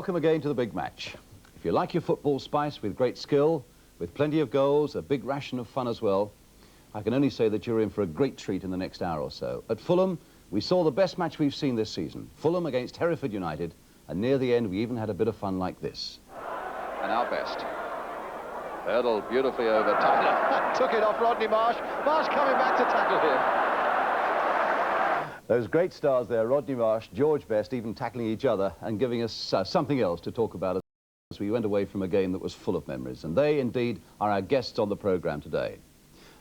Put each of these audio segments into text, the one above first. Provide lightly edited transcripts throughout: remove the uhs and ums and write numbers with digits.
Welcome again to the big match. If you like your football spice with great skill, with plenty of goals, a big ration of fun as well, I can only say that you're in for a great treat in the next hour or so. At Fulham, we saw the best match we've seen this season. Fulham against Hereford United, and near the end we even had a bit of fun like this. And our best. Hurdled beautifully over Tyler. Took it off Rodney Marsh. Marsh coming back to tackle him. Those great stars there, Rodney Marsh, George Best, even tackling each other and giving us something else to talk about as we went away from a game that was full of memories. And they, indeed, are our guests on the programme today.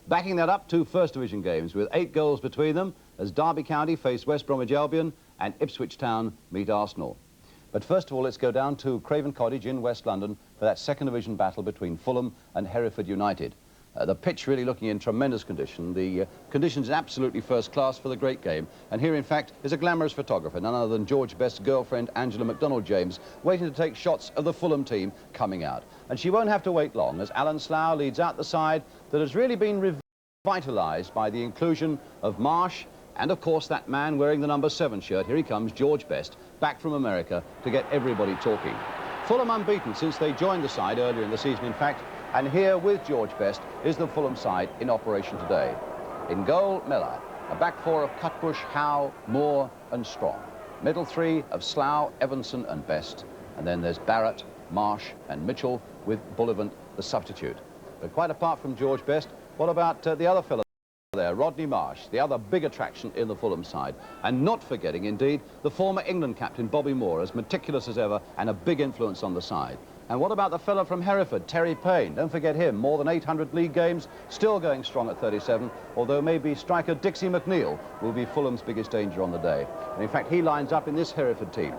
Backing that up, two First Division games with 8 goals between them as Derby County face West Bromwich Albion and Ipswich Town meet Arsenal. But first of all, let's go down to Craven Cottage in West London for that Second Division battle between Fulham and Hereford United. The pitch really looking in tremendous condition. The conditions absolutely first class for the great game. And here, in fact, is a glamorous photographer, none other than George Best's girlfriend, Angela MacDonald-James, waiting to take shots of the Fulham team coming out. And she won't have to wait long as Alan Slough leads out the side that has really been revitalised by the inclusion of Marsh and, of course, that man wearing the number 7 shirt. Here he comes, George Best, back from America to get everybody talking. Fulham unbeaten since they joined the side earlier in the season, in fact. And here with George Best is the Fulham side in operation today. In goal, Miller. A back four of Cutbush, Howe, Moore and Strong. Middle three of Slough, Evanson and Best. And then there's Barrett, Marsh and Mitchell with Bullivant, the substitute. But quite apart from George Best, what about the other fellow there, Rodney Marsh, the other big attraction in the Fulham side. And not forgetting, indeed, the former England captain, Bobby Moore, as meticulous as ever and a big influence on the side. And what about the fellow from Hereford, Terry Payne? Don't forget him, more than 800 league games, still going strong at 37, although maybe striker Dixie McNeil will be Fulham's biggest danger on the day. And in fact, he lines up in this Hereford team.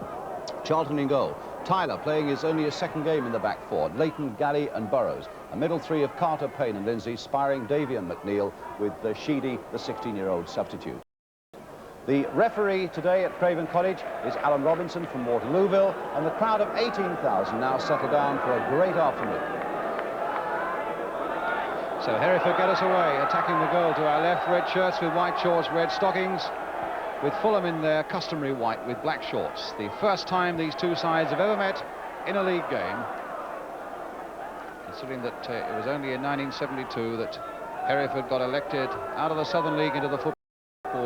Charlton in goal. Tyler playing only his second game in the back four. Leighton, Galley and Burrows. A middle three of Carter, Payne and Lindsay, spiring Davy and McNeil with Sheedy, the 16-year-old substitute. The referee today at Craven Cottage is Alan Robinson from Waterlooville, and the crowd of 18,000 now settle down for a great afternoon. So Hereford get us away, attacking the goal to our left, red shirts with white shorts, red stockings, with Fulham in their customary white with black shorts. The first time these two sides have ever met in a league game, considering that it was only in 1972 that Hereford got elected out of the Southern League into the Football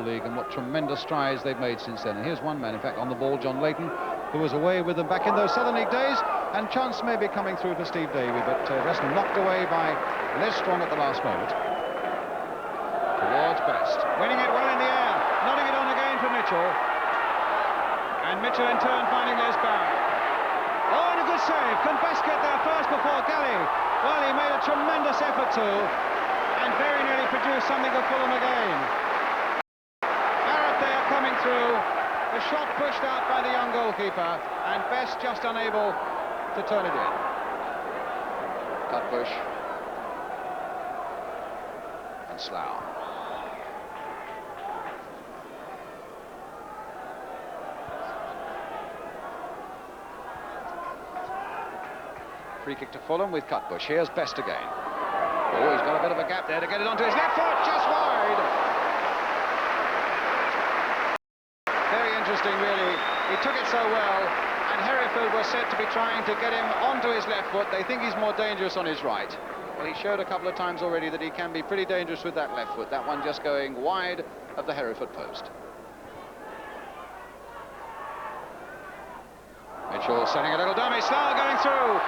League, and what tremendous strides they've made since then. And here's one man, in fact, on the ball, John Leighton, who was away with them back in those Southern League days, and chance may be coming through for Steve Davey, but just knocked away by Les Strong at the last moment. Towards Best, winning it well in the air, nodding it on again for Mitchell, and Mitchell in turn finding Les Barrett. Oh, and a good save. Can Best get there first before Galley? Well, he made a tremendous effort to, and very nearly produced something for Fulham again. Coming through, the shot pushed out by the young goalkeeper, and Best just unable to turn it in. Cutbush and Slough. Free kick to Fulham with Cutbush. Here's Best again. Oh, he's got a bit of a gap there to get it onto his left foot, just wide. Interesting, really. He took it so well, and Hereford was said to be trying to get him onto his left foot. They think he's more dangerous on his right. Well, he showed a couple of times already that he can be pretty dangerous with that left foot. That one just going wide of the Hereford post. Mitchell setting a little dummy. Slough going through.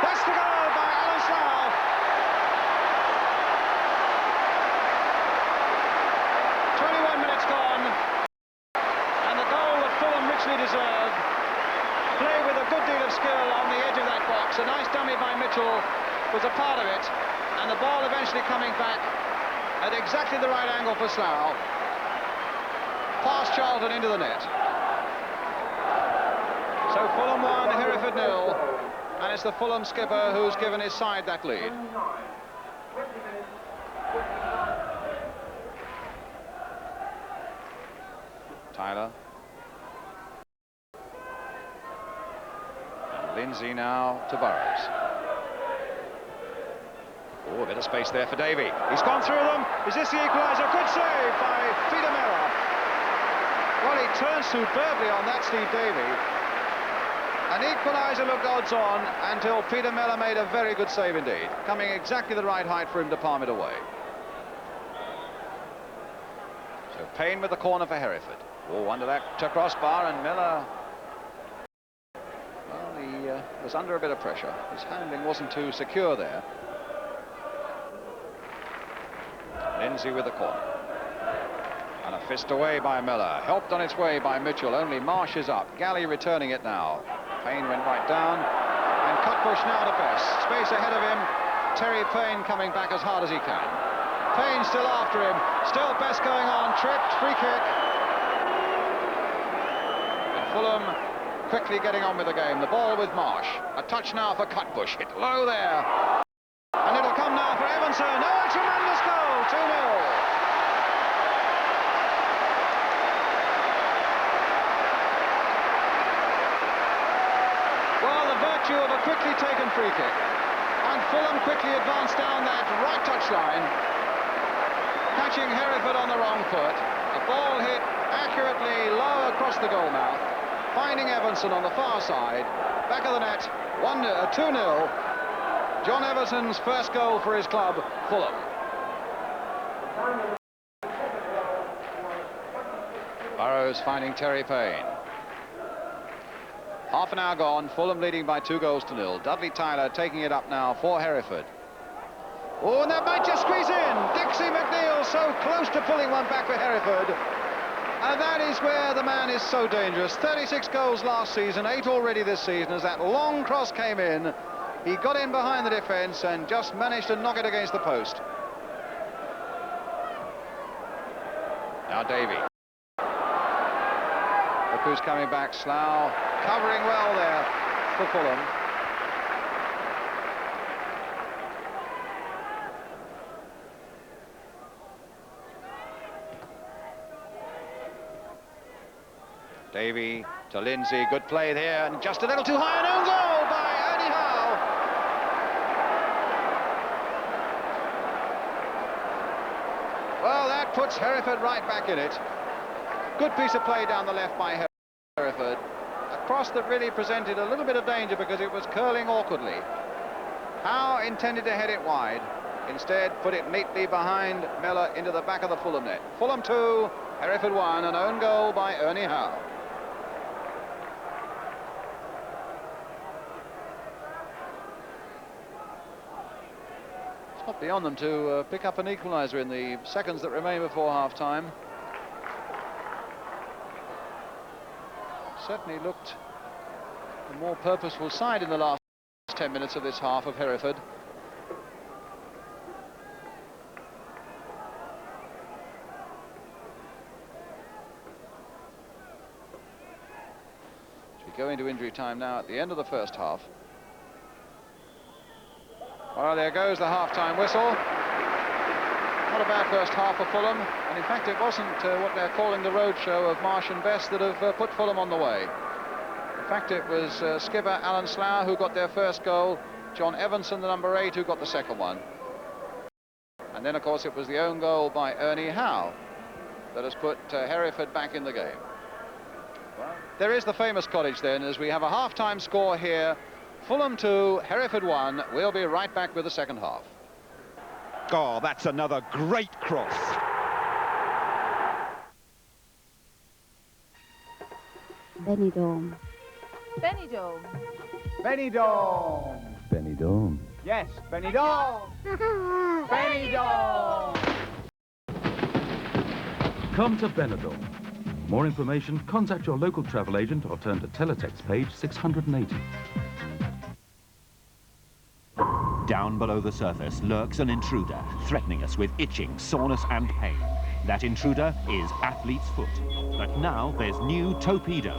That's the goal by Alan Slough. Deserved. Play with a good deal of skill on the edge of that box. A nice dummy by Mitchell was a part of it, and the ball eventually coming back at exactly the right angle for Slough. Past Charlton into the net. So Fulham 1, Hereford 0, and it's the Fulham skipper who's given his side that lead. Tyler. Lindsay now to Burrows. Oh, a bit of space there for Davy. He's gone through them. Is this the equaliser? Good save by Peter Miller. Well, he turns superbly on that, Steve Davy. An equaliser looked odds on until Peter Mellor made a very good save indeed, coming exactly the right height for him to palm it away. So Payne with the corner for Hereford. Oh, under that crossbar, and Mellor, well, he was under a bit of pressure. His handling wasn't too secure there. Lindsay with the corner. And a fist away by Mellor, helped on its way by Mitchell. Only Marsh is up. Galley returning it now. Payne went right down, and Cutbush now to Best. Space ahead of him. Terry Payne coming back as hard as he can. Payne still after him. Still Best going on. Tripped. Free kick. And Fulham quickly getting on with the game. The ball with Marsh. A touch now for Cutbush. Hit low there. And it'll come now for Evanson. Oh, a tremendous goal. 2-0. Of a quickly taken free kick, and Fulham quickly advanced down that right touchline, catching Hereford on the wrong foot. The ball hit accurately low across the goal mouth, finding Evanson on the far side, back of the net, 2-0. John Everson's first goal for his club, Fulham. Burrows finding Terry Payne. Half an hour gone, Fulham leading by 2-0. Dudley Tyler taking it up now for Hereford. Oh, and that might just squeeze in. Dixie McNeil so close to pulling one back for Hereford. And that is where the man is so dangerous. 36 goals last season, 8 already this season. As that long cross came in, he got in behind the defence and just managed to knock it against the post. Now Davey. Look who's coming back, Slough. Covering well there for Fulham. Davey to Lindsay, good play there, and just a little too high, an own goal by Ernie Howe. Well, that puts Hereford right back in it. Good piece of play down the left by Hereford. A cross that really presented a little bit of danger because it was curling awkwardly. Howe intended to head it wide. Instead, put it neatly behind Mellor into the back of the Fulham net. Fulham 2, Hereford 1, an own goal by Ernie Howe. It's not beyond them to pick up an equaliser in the seconds that remain before half-time. Certainly looked a more purposeful side in the last 10 minutes of this half of Hereford. We go into injury time now at the end of the first half. Well, there goes the half-time whistle. Not a bad first half for Fulham, and in fact it wasn't what they're calling the roadshow of Marsh and Best that have put Fulham on the way. In fact, it was skipper Alan Slough who got their first goal, John Evanson, the number 8, who got the second one. And then, of course, it was the own goal by Ernie Howe that has put Hereford back in the game. Well, there is the famous cottage then, as we have a half-time score here. Fulham 2, Hereford 1. We'll be right back with the second half. Oh, that's another great cross. Benidorm. Benidorm. Benidorm. Benidorm. Yes, Benidorm. Benidorm. Come to Benidorm. For more information, contact your local travel agent or turn to teletext page 680. Down below the surface lurks an intruder, threatening us with itching, soreness and pain. That intruder is athlete's foot. But now there's new Torpedo.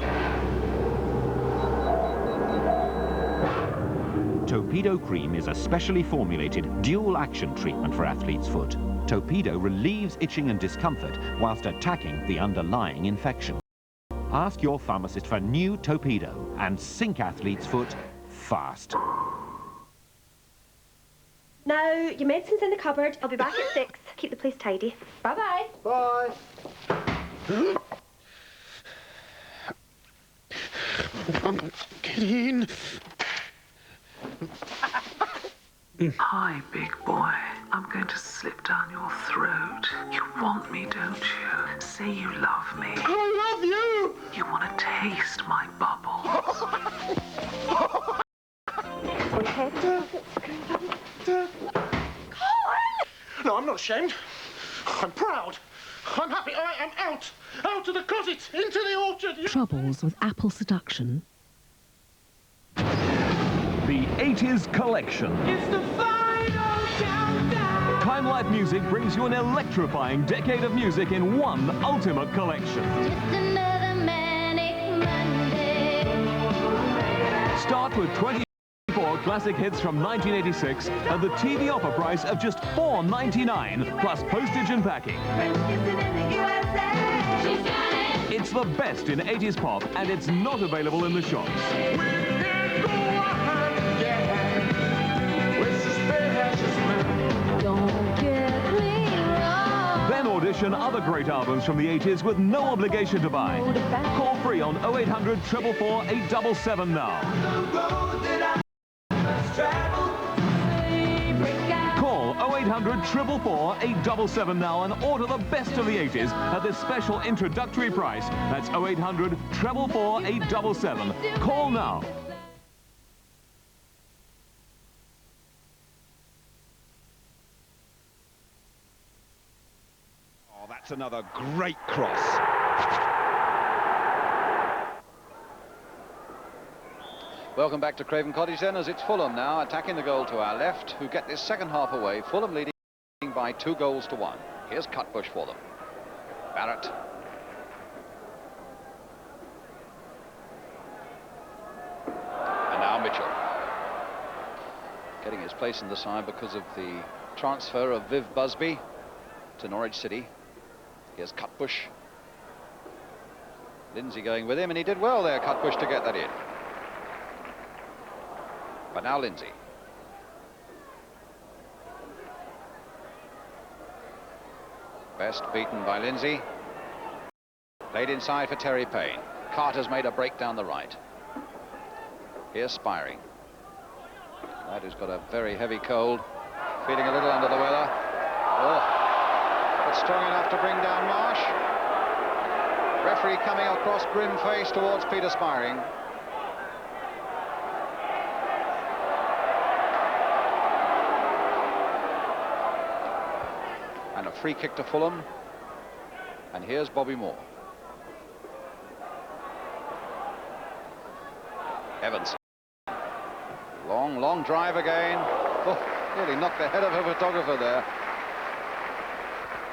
Torpedo Cream is a specially formulated dual-action treatment for athlete's foot. Torpedo relieves itching and discomfort whilst attacking the underlying infection. Ask your pharmacist for new Torpedo and sink athlete's foot fast. Now, your medicine's in the cupboard. I'll be back at 6. Keep the place tidy. Bye-bye. Bye. Get in. Hi, big boy. I'm going to slip down your throat. You want me, don't you? Say you love me. I love you. You want to taste my bubbles. No, I'm not ashamed. I'm proud. I'm happy. I am out. Out of the closet. Into the orchard. Troubles with apple seduction. The 80s Collection. It's the final countdown. Time Life Music brings you an electrifying decade of music in one ultimate collection. Just another manic Monday. Start with 24 classic hits from 1986 at the TV offer price of just $4.99 plus postage and packing. It's the best in 80s pop, and it's not available in the shops. Then audition other great albums from the 80s with no obligation to buy. Call free on 0800 444 877 now. Call 0800 444 877 now and order the best of the 80s at this special introductory price. That's 0800 444 877. Call now. Oh, that's another great cross. Welcome back to Craven Cottage then, as it's Fulham now attacking the goal to our left, who get this second half away. Fulham leading by 2-1. Here's Cutbush for them. Barrett. And now Mitchell. Getting his place in the side because of the transfer of Viv Busby to Norwich City. Here's Cutbush. Lindsay going with him, and he did well there, Cutbush, to get that in. But now Lindsay. Best beaten by Lindsay. Played inside for Terry Payne. Carter's made a break down the right. Here's Spiring. That who's got a very heavy cold. Feeling a little under the weather. Oh, but strong enough to bring down Marsh. Referee coming across grim face towards Peter Spiring. And a free kick to Fulham. And here's Bobby Moore. Evans. Long drive again. Oh, nearly knocked the head of a photographer there.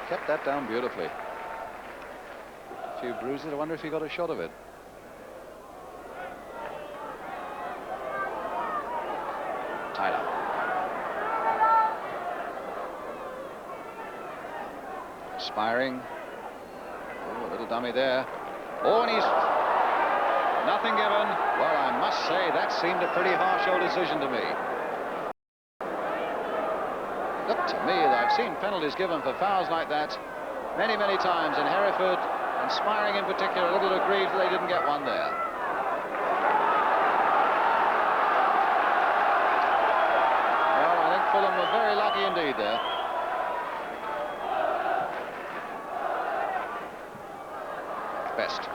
Kept that down beautifully. A few bruises. I wonder if he got a shot of it. Tyler. Spiring. Oh, a little dummy there. Oh, and he's nothing given. Well, I must say that seemed a pretty harsh old decision to me. Look, to me, I've seen penalties given for fouls like that many times in Hereford, and Spiring in particular, a little aggrieved they didn't get one there. Well, I think Fulham were very lucky indeed there. Best.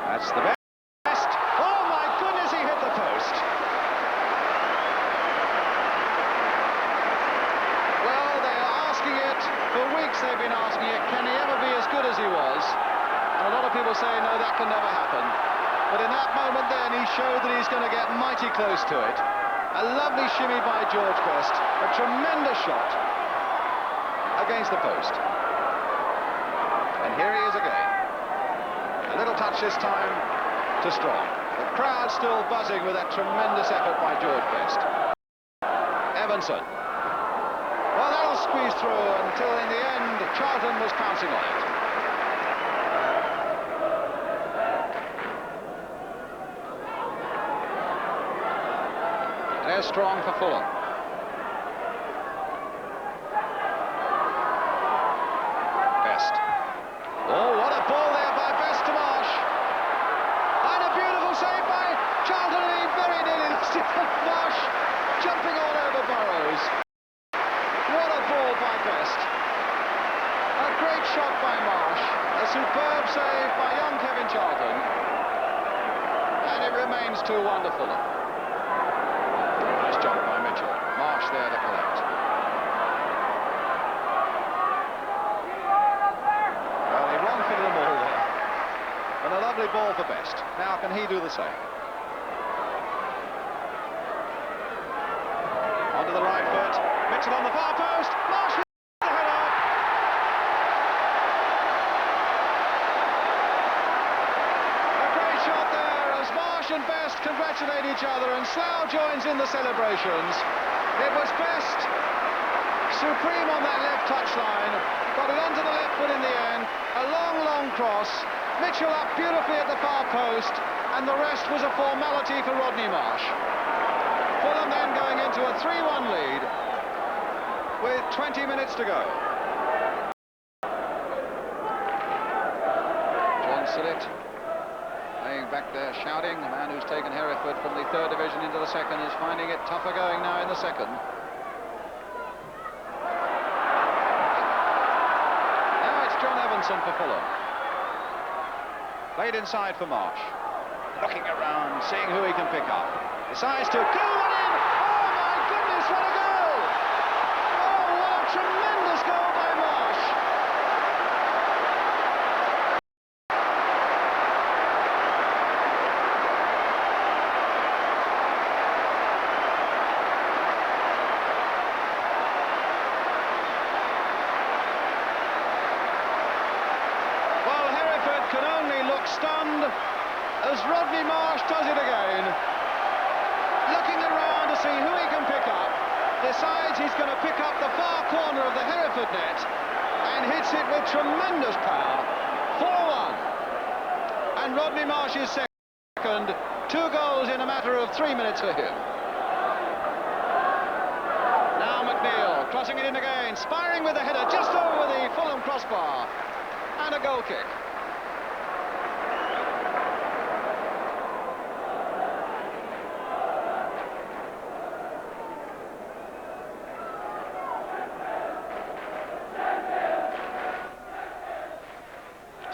That's the best. Oh my goodness, he hit the post. Well, they are asking it. For weeks they've been asking it. Can he ever be as good as he was? And a lot of people say, no, that can never happen. But in that moment then, he showed that he's going to get mighty close to it. A lovely shimmy by George Best. A tremendous shot against the post. And here he is again. A little touch this time to Strong. The crowd still buzzing with that tremendous effort by George Best. Evanson. Well, that'll squeeze through until in the end, Charlton was pouncing on it. There's Strong for Fulham. remains 2-1 to Fulham. Nice jump by Mitchell. Marsh there to collect. Well, he wrong-footed them all there. And a lovely ball for Best. Now can he do the same? Onto the right foot. Mitchell on the far post. Marsh with the header. A great shot there as Marsh and Best congratulate each other, and Slough joins in the celebrations. It was Best supreme on that left touchline. Got it onto the left foot in the end. A long, long cross. Mitchell up beautifully at the far post, and the rest was a formality for Rodney Marsh. Fulham then going into a 3-1 lead with 20 minutes to go. John Sillett laying back there, shouting. The man who's taken Hereford from the 3rd division into the 2nd is finding it tougher going now in the 2nd. Now it's John Evanson for Fulham. Played inside for Marsh. Looking around, seeing who he can pick up. Decides to kill one in. Oh my goodness, what a goal! Oh, what a tremendous goal by Marsh. Well, Hereford can only look stunned as Rodney Marsh does it again. Looking around to see who he can pick up, decides he's going to pick up the far corner of the Hereford net and hits it with tremendous power. 4-1. And Rodney Marsh is second. 2 goals in a matter of 3 minutes for him. Now McNeil crossing it in again, spiring with the header just over the Fulham crossbar, and a goal kick.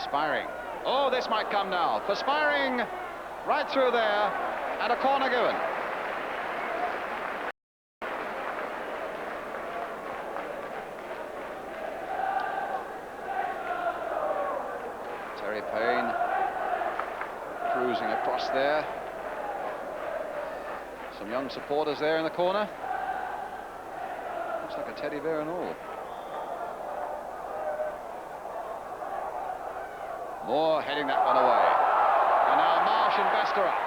Spiring. Oh, this might come now. For Spiring, right through there, and a corner given. Terry Payne cruising across there. Some young supporters there in the corner. Looks like a teddy bear and all. Moore heading that one away. And now Marsh and Best are up.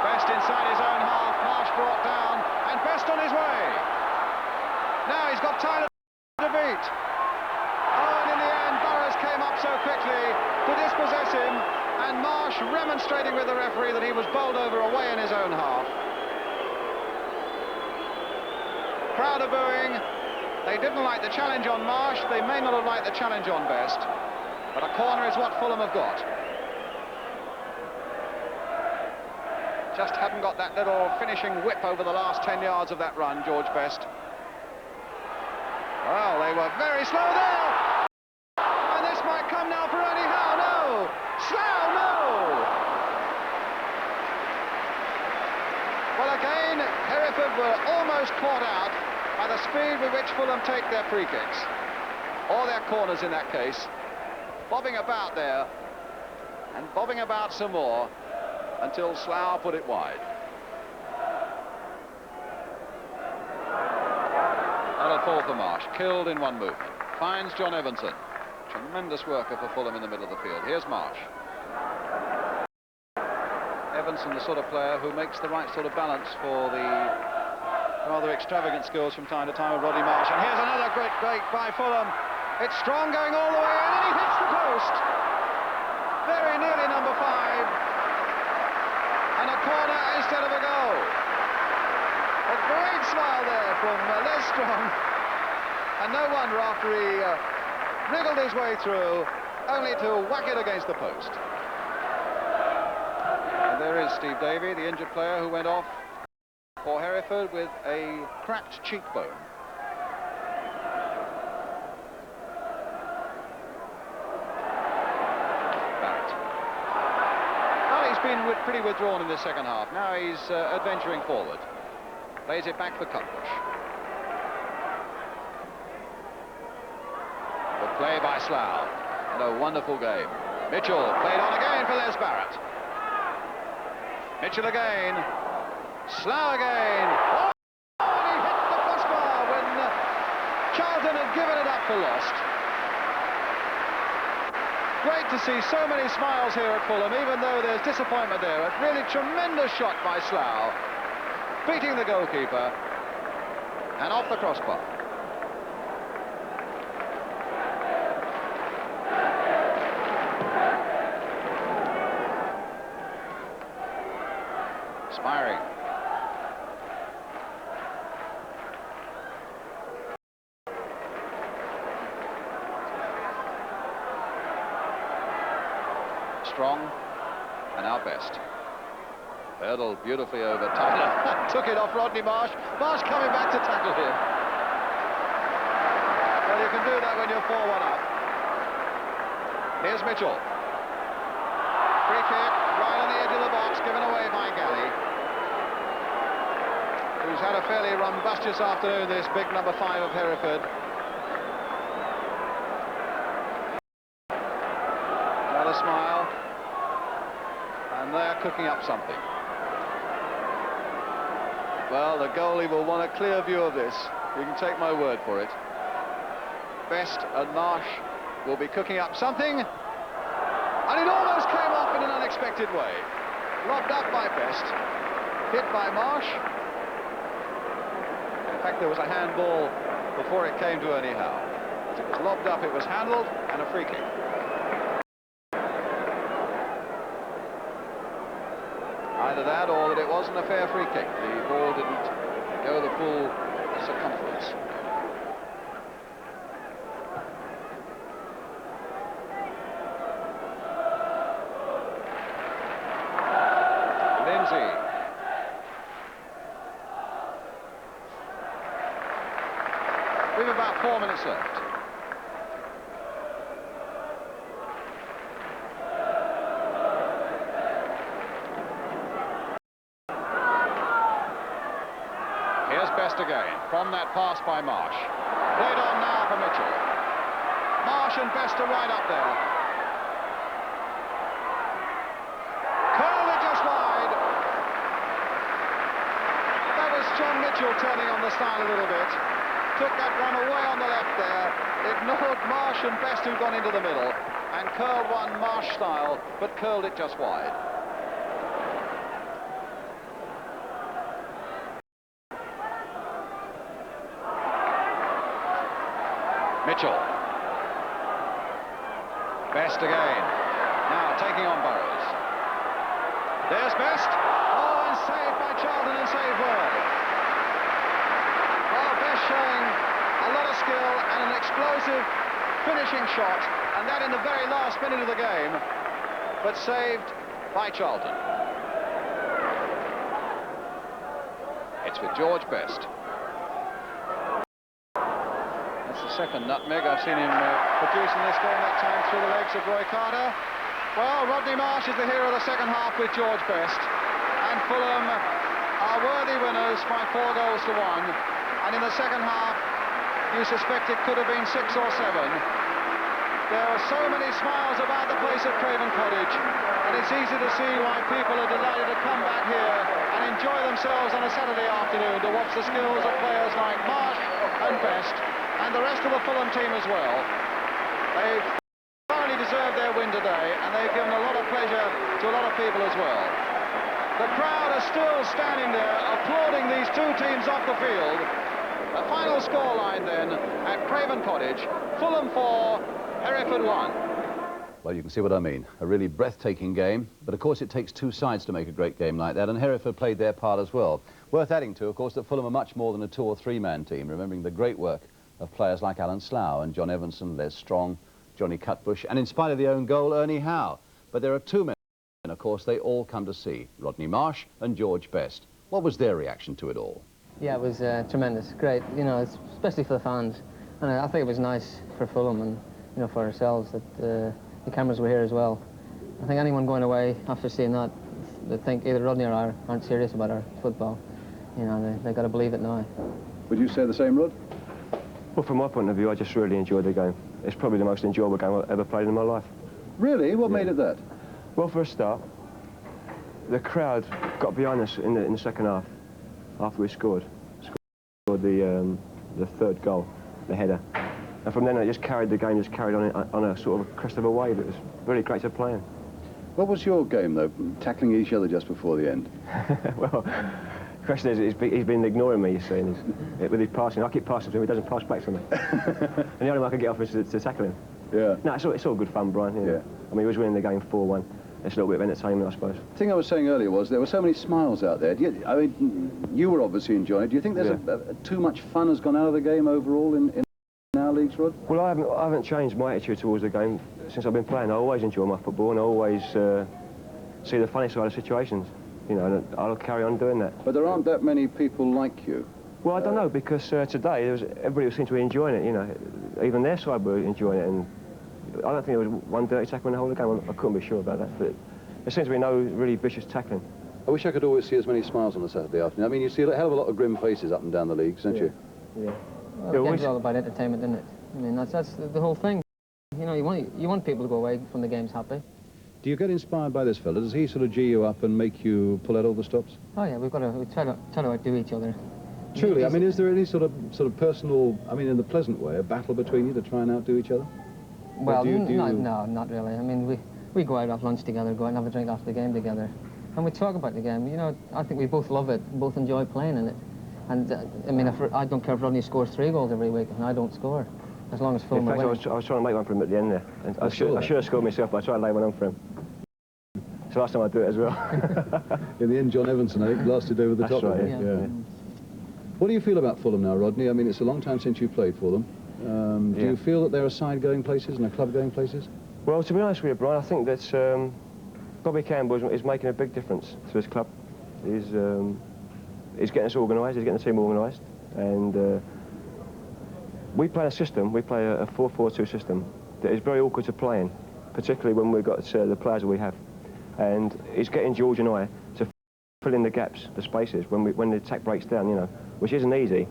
Best inside his own half. Marsh brought down. And Best on his way. Now he's got Tyler to beat. Oh, and in the end, Burrows came up so quickly to dispossess him. And Marsh remonstrating with the referee that he was bowled over away in his own half. Crowd are booing. They didn't like the challenge on Marsh. They may not have liked the challenge on Best. But a corner is what Fulham have got. Just hadn't got that little finishing whip over the last 10 yards of that run, George Best. Well, they were very slow there. And this might come now for Eddie Howe. No! Slough, no! Well, again, Hereford were almost caught out by the speed with which Fulham take their free kicks. Or their corners in that case. Bobbing about there, and bobbing about some more, until Slough put it wide. That'll fall for Marsh, killed in one movement. Finds John Evanson. Tremendous worker for Fulham in the middle of the field. Here's Marsh. Evanson, the sort of player who makes the right sort of balance for the rather extravagant skills from time to time of Rodney Marsh. And here's another great break by Fulham. It's Strong going all the way, and then he hits the post. Very nearly number 5. And a corner instead of a goal. A great smile there from Les Strong. And no wonder after he wriggled his way through, only to whack it against the post. And there is Steve Davey, the injured player who went off for Hereford with a cracked cheekbone. pretty withdrawn in the second half. Now he's adventuring forward. Plays it back for Cutbush. Good play by Slough. And a wonderful game. Mitchell played on again for Les Barrett. Mitchell again. Slough again. Oh, and he hit the crossbar when Charlton had given it up for lost. Great to see so many smiles here at Fulham, even though there's disappointment there. A really tremendous shot by Slough, beating the goalkeeper and off the crossbar. Spiring. Strong and our best. Hurdled beautifully over Tyler. Took it off Rodney Marsh. Marsh coming back to tackle him. Well, you can do that when you're 4-1 up. Here's Mitchell. Free kick, right on the edge of the box, given away by Galley, who's had a fairly rumbustious afternoon, this big number 5 of Hereford. Another smile. And they're cooking up something. Well, the goalie will want a clear view of this. You can take my word for it. Best and Marsh will be cooking up something. And it almost came off in an unexpected way. Lobbed up by Best. Hit by Marsh. In fact, there was a handball before it came to Ernie Howe. As it was lobbed up, it was handled, and a free kick. Either that or that it wasn't a fair free kick. The ball didn't go the full circumference. Lindsay. We've about 4 minutes left. Best again from that pass by Marsh. Played on now for Mitchell. Marsh and Best are right up there. Curled it just wide. That was John Mitchell turning on the style a little bit. Took that run away on the left there. Ignored Marsh and Best, who'd gone into the middle, and curled one Marsh style, but curled it just wide. Mitchell. Best again. Now taking on Burrows. There's Best. Oh, and saved by Charlton, and saved well. Well, Best showing a lot of skill and an explosive finishing shot, and that in the very last minute of the game, but saved by Charlton. It's with George Best. Second nutmeg I've seen him produce in this game, that time through the legs of Roy Carter. Well, Rodney Marsh is the hero of the second half with George Best, and Fulham are worthy winners by 4 goals to 1, and in the second half you suspect it could have been 6 or 7. There are so many smiles about the place at Craven Cottage, and it's easy to see why people are delighted to come back here and enjoy themselves on a Saturday afternoon to watch the skills of players like Marsh and Best, and the rest of the Fulham team as well. They've thoroughly deserved their win today, and they've given a lot of pleasure to a lot of people as well. The crowd are still standing there applauding these two teams off the field. The final scoreline then at Craven Cottage: Fulham 4, Hereford 1. Well, you can see what I mean. A really breathtaking game, but of course it takes two sides to make a great game like that, and Hereford played their part as well. Worth adding to, of course, that Fulham are much more than a 2- or 3-man team, remembering the great work of players like Alan Slough and John Evanson, Les Strong, Johnny Cutbush, and in spite of the own goal, Ernie Howe. But there are 2 men, and of course they all come to see, Rodney Marsh and George Best. What was their reaction to it all? Yeah, it was tremendous, great, you know, especially for the fans. And I think it was nice for Fulham and, you know, for ourselves that the cameras were here as well. I think anyone going away after seeing that they think either Rodney or I aren't serious about our football. You know, they got to believe it now. Would you say the same, Rod? Well, from my point of view, I just really enjoyed the game. It's probably the most enjoyable game I've ever played in my life. Really? What made it that? Well, for a start, the crowd got behind us in the second half after we scored the third goal, the header. And from then it just carried the game, just carried on a sort of crest of a wave. It was really great to play in. What was your game, though, tackling each other just before the end? Well, the question is, he's been ignoring me, you see, with his passing. I keep passing to him, he doesn't pass back to me. And the only way I can get off is to tackle him. Yeah. No, it's all good fun, Brian. You know. Yeah. I mean, he was winning the game 4-1. It's a little bit of entertainment, I suppose. The thing I was saying earlier was there were so many smiles out there. I mean, you were obviously enjoying it. Do you think there's too much fun has gone out of the game overall in our leagues, Rod? Well, I haven't changed my attitude towards the game since I've been playing. I always enjoy my football and I always see the funny side of situations. You know, and I'll carry on doing that. But there aren't that many people like you. Well, I don't know, because today everybody seemed to be enjoying it, you know. Even their side were enjoying it, and I don't think there was one dirty tackle in the whole of the game. I couldn't be sure about that, but there seems to be no really vicious tackling. I wish I could always see as many smiles on a Saturday afternoon. I mean, you see a hell of a lot of grim faces up and down the leagues, don't you? Yeah. Well, the game's all about entertainment, isn't it? I mean, that's the whole thing. You know, you want people to go away from the games happy. Do you get inspired by this fella? Does he sort of G you up and make you pull out all the stops? Oh yeah, we try to outdo each other. Truly, I mean, is there any sort of personal, I mean, in the pleasant way, a battle between you to try and outdo each other? Well, no, not really. I mean, we go out have lunch together, go out and have a drink after the game together, and we talk about the game. You know, I think we both love it, both enjoy playing in it. And I mean, I don't care if Rodney scores 3 goals every week and I don't score, as long as Fulham In fact, I was trying to make one for him at the end there. And I should have scored myself, but I tried to lay one on for him. It's the last time I do it as well. In the end, John Evanson, I think, blasted over the top. Right, yeah. What do you feel about Fulham now, Rodney? I mean, it's a long time since you played for them. Do you feel that they're a side going places and a club going places? Well, to be honest with you, Brian, I think that Bobby Campbell is making a big difference to his club. He's getting us organised, he's getting the team organised, and we play a system, we play a 4-4-2 system that is very awkward to play in, particularly when we've got the players that we have. And it's getting George and I to fill in the gaps, the spaces, when the attack breaks down, you know, which isn't easy,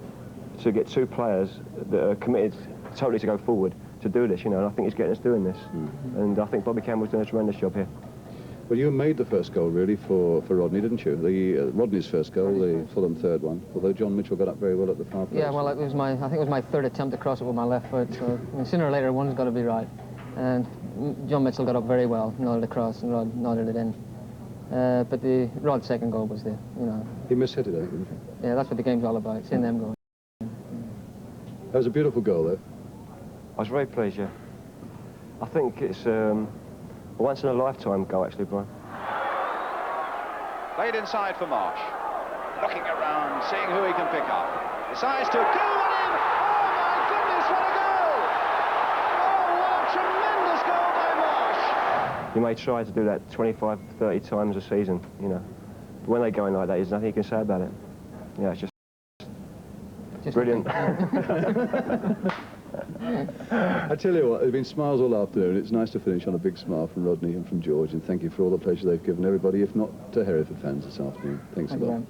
to get 2 players that are committed totally to go forward to do this, you know, and I think he's getting us doing this. And I think Bobby Campbell's doing a tremendous job here. Well, you made the first goal, really, for Rodney, didn't you? Rodney's first goal, the Fulham third one, although John Mitchell got up very well at the far post. Yeah, well, I think it was my 3rd attempt to cross it with my left foot, so I mean, sooner or later one's got to be right. And John Mitchell got up very well, nodded across, and Rod nodded it in. But Rod's second goal was He mishit it, I think, didn't he? Yeah, that's what the game's all about, seeing them goals. That was a beautiful goal, though. I was very pleased, yeah. I think it's a once-in-a-lifetime goal, actually, Brian. Played inside for Marsh. Looking around, seeing who he can pick up. Decides to kill one in. Oh, my goodness, what a goal! Oh, what a tremendous goal by Marsh! You may try to do that 25, 30 times a season, you know. But when they go in like that, there's nothing you can say about it. Yeah, it's just brilliant. I tell you what, there have been smiles all afternoon. It's nice to finish on a big smile from Rodney and from George, and thank you for all the pleasure they've given everybody, if not to Hereford fans this afternoon. Thanks a lot.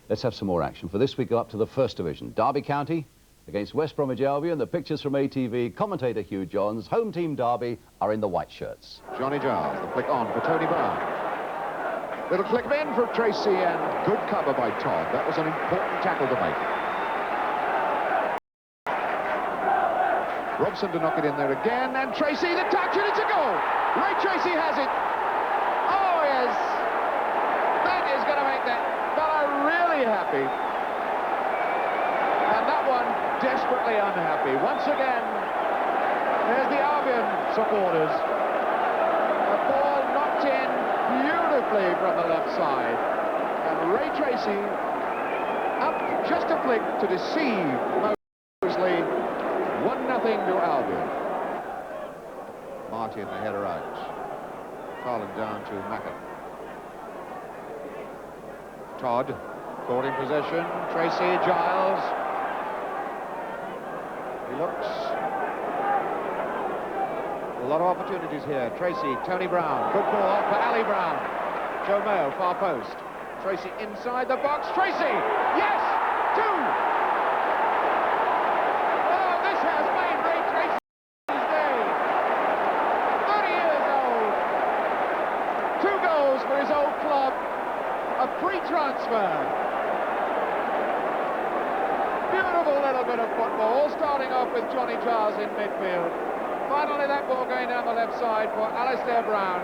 Let's have some more action. For this, we go up to the First Division. Derby County against West Bromwich Albion. The pictures from ATV. Commentator Hugh Johns. Home team Derby are in the white shirts. Johnny Giles, the flick on for Tony Brown. Little flick in for Tracy, and good cover by Todd. That was an important tackle to make. Robson to knock it in there again, and Tracy, the touch, and it's a goal! Ray Tracy has it! Oh, yes! That is going to make that fella really happy. And that one desperately unhappy. Once again, there's the Albion supporters. The ball knocked in beautifully from the left side. And Ray Tracy up just a flick to deceive Mosley. 1-0 to Albion. Martin, the header out. Carlin down to Macken. Todd, caught in possession. Tracy, Giles. He looks. A lot of opportunities here. Tracy, Tony Brown. Good ball off for Ali Brown. Joe Mayo, far post. Tracy inside the box. Tracy! Yes! 2! Oh, this has made Ray Tracy's day. 30 years old. 2 goals for his old club. A free transfer. Beautiful little bit of football, starting off with Johnny Giles in midfield. Finally, that ball going down the left side for Alistair Brown.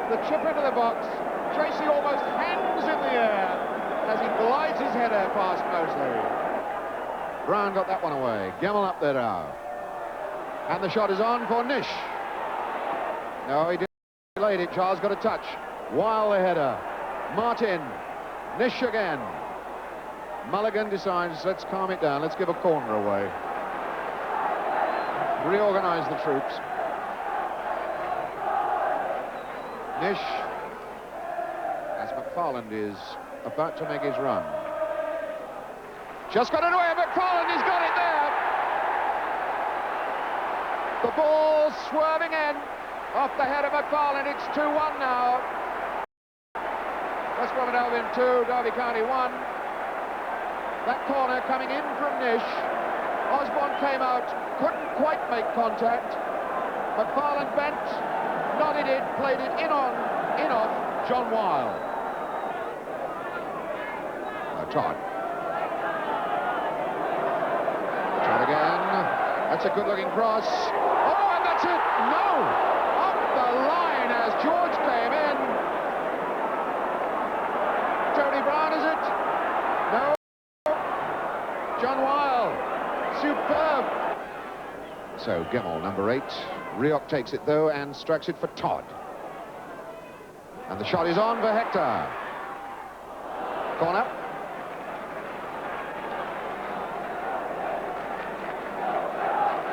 The chip into the box. Tracy almost hands in the air as he glides his header past Mosley. Brown got that one away. Gemmell up there now. And the shot is on for Nish. No, he delayed it. Charles got a touch. Wild the header. Martin. Nish again. Mulligan decides, let's calm it down. Let's give a corner away. Reorganize the troops. Nish, as McFarland is about to make his run. Just got it away, McFarland, he's got it there. The ball swerving in off the head of McFarland. It's 2-1 now. West Bromwich Albion 2, Derby County 1. That corner coming in from Nish. Osborne came out, couldn't quite make contact. McFarland bent, nodded it, played it in on, in off, John Wilde. Todd. Todd again. That's a good-looking cross. Oh, and that's it. No! Off the line as George came in. Tony Brown, is it? No. John Wilde. Superb. So Gemmell, number 8. Rioch takes it though and strikes it for Todd. And the shot is on for Hector. Corner.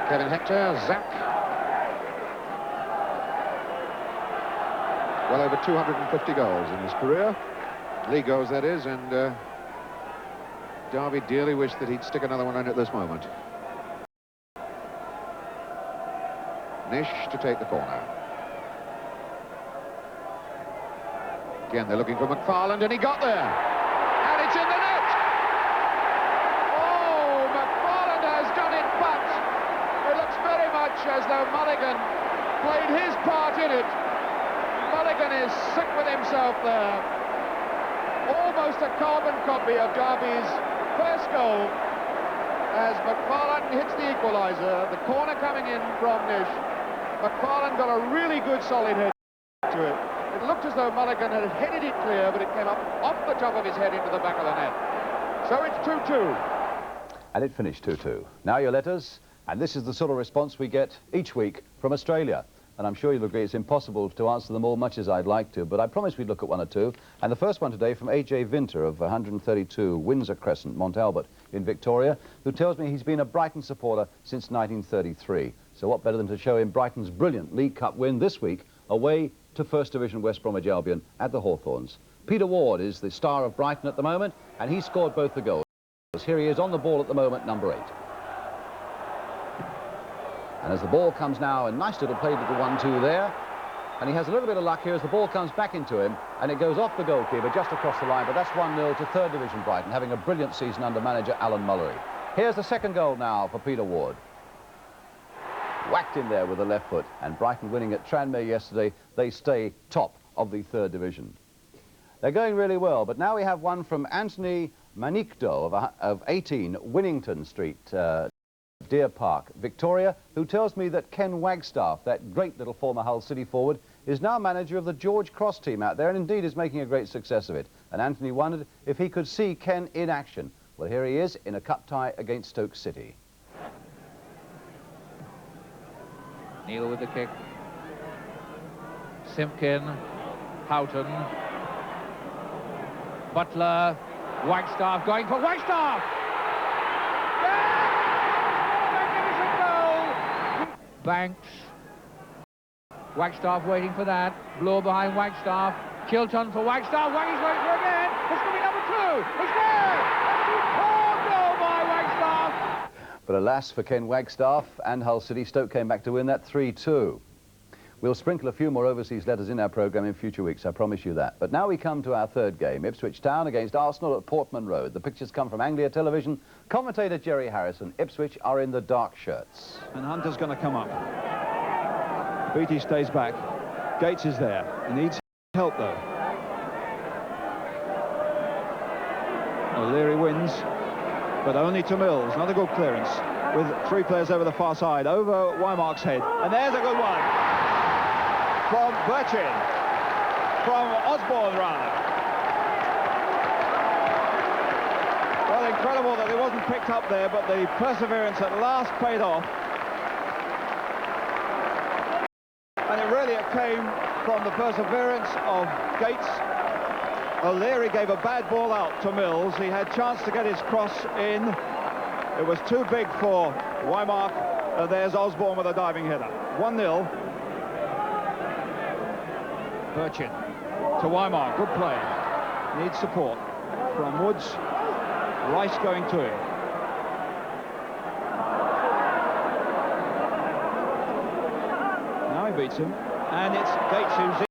Kevin Hector, Zach. Well over 250 goals in his career. League goals, that is, and Derby dearly wished that he'd stick another one in at this moment. Nish to take the corner. Again, they're looking for McFarland, and he got there. And it's in the net! Oh, McFarland has done it, but it looks very much as though Mulligan played his part in it. Mulligan is sick with himself there. Almost a carbon copy of Derby's first goal as McFarland hits the equaliser. The corner coming in from Nish. McFarland got a really good solid head to it. It looked as though Mulligan had headed it clear, but it came up off the top of his head into the back of the net. So it's 2-2. And it finished 2-2. Now your letters, and this is the sort of response we get each week from Australia. And I'm sure you'll agree it's impossible to answer them all much as I'd like to, but I promised we'd look at one or two. And the first one today from A.J. Vinter of 132 Windsor Crescent, Mont Albert in Victoria, who tells me he's been a Brighton supporter since 1933. So what better than to show him Brighton's brilliant League Cup win this week away to First Division West Bromwich Albion at the Hawthorns. Peter Ward is the star of Brighton at the moment, and he scored both the goals. Here he is on the ball at the moment, number 8. And as the ball comes now, a nice little play to the 1-2 there. And he has a little bit of luck here as the ball comes back into him, and it goes off the goalkeeper just across the line, but that's 1-0 to 3rd Division Brighton, having a brilliant season under manager Alan Mullery. Here's the second goal now for Peter Ward. Whacked in there with the left foot, and Brighton winning at Tranmere yesterday, they stay top of the 3rd Division. They're going really well, but now we have one from Anthony Manicdo of 18 Winnington Street, Deer Park, Victoria, who tells me that Ken Wagstaff, that great little former Hull City forward, is now manager of the George Cross team out there, and indeed is making a great success of it. And Anthony wondered if he could see Ken in action. Well, here he is in a cup tie against Stoke City. Neil with the kick. Simpkin, Houghton, Butler, Wagstaff going for Wagstaff! Banks, Wagstaff waiting for that, blow behind Wagstaff, Chilton for Wagstaff, Waggy's going for again, it's going to be number 2, it's there, oh, goal by Wagstaff! But alas for Ken Wagstaff and Hull City, Stoke came back to win that 3-2. We'll sprinkle a few more overseas letters in our programme in future weeks, I promise you that. But now we come to our third game, Ipswich Town against Arsenal at Portman Road. The pictures come from Anglia Television. Commentator Jerry Harrison. Ipswich are in the dark shirts. And Hunter's going to come up. Beattie stays back. Gates is there. He needs help, though. O'Leary wins, but only to Mills. Not a good clearance, with three players over the far side, over Wymark's head. And there's a good one from Burchin, from Osborne, rather. Well, incredible that it wasn't picked up there, but the perseverance at last paid off. And it really came from the perseverance of Gates. O'Leary gave a bad ball out to Mills. He had chance to get his cross in. It was too big for Wymark. There's Osborne with a diving header. 1-0. Burchin to Wymark. Good play. Needs support from Woods. Rice going to him. Now he beats him. And it's Gates who's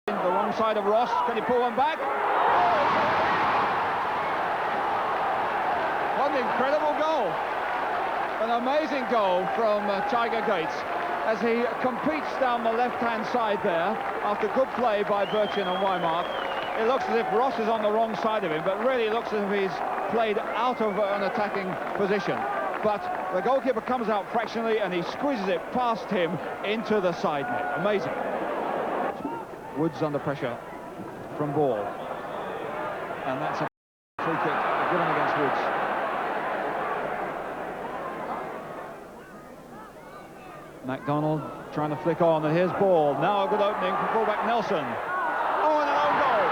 in the wrong side of Ross. Can he pull one back? What an incredible goal. An amazing goal from Tiger Gates as he competes down the left-hand side there after good play by Burchin and Wymark. It looks as if Ross is on the wrong side of him, but really looks as if he's played out of an attacking position. But the goalkeeper comes out fractionally and he squeezes it past him into the side net. Amazing. Woods under pressure from Ball. And that's a free kick given against Woods. MacDonald trying to flick on, and here's Ball. Now a good opening for fullback Nelson. Oh, and an own goal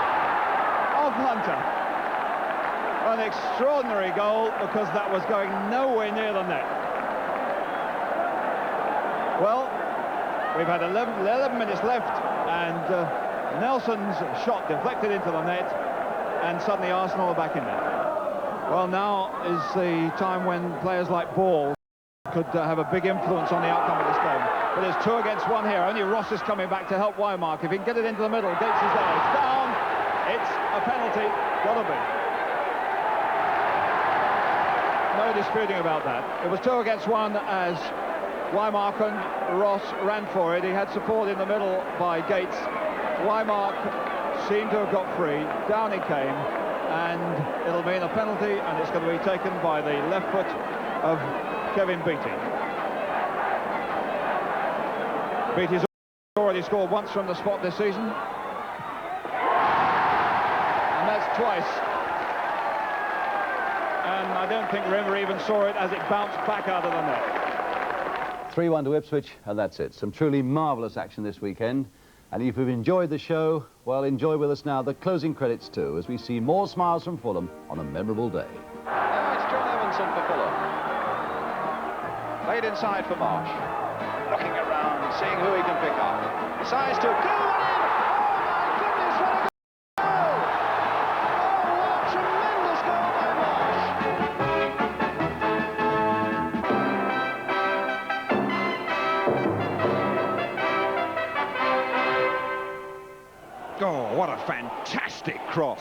of Hunter. An extraordinary goal because that was going nowhere near the net. Well, we've had 11 minutes left, and Nelson's shot deflected into the net, and suddenly Arsenal are back in there. Well, now is the time when players like Ball could have a big influence on the outcome of this game. But it's 2 against 1 here. Only Ross is coming back to help Wymark. If he can get it into the middle, Gates is there. It's down. It's a penalty. Gotta be. No disputing about that. It was 2 against 1 as Wymark and Ross ran for it. He had support in the middle by Gates. Wymark seemed to have got free. Down he came, and it'll mean a penalty, and it's going to be taken by the left foot of Kevin Beattie. Beattie's already scored once from the spot this season, and that's twice. And I don't think Rimmer even saw it as it bounced back out of the net. 3-1 to Ipswich, and that's it. Some truly marvellous action this weekend. And if you've enjoyed the show, well, enjoy with us now the closing credits too, as we see more smiles from Fulham on a memorable day. Now it's John Evanson for Fulham. Played inside for Marsh. Looking around, seeing who he can pick up. Decides to go in. Oh, my goodness, what a goal! Oh, what a tremendous goal by Oh, what a fantastic cross.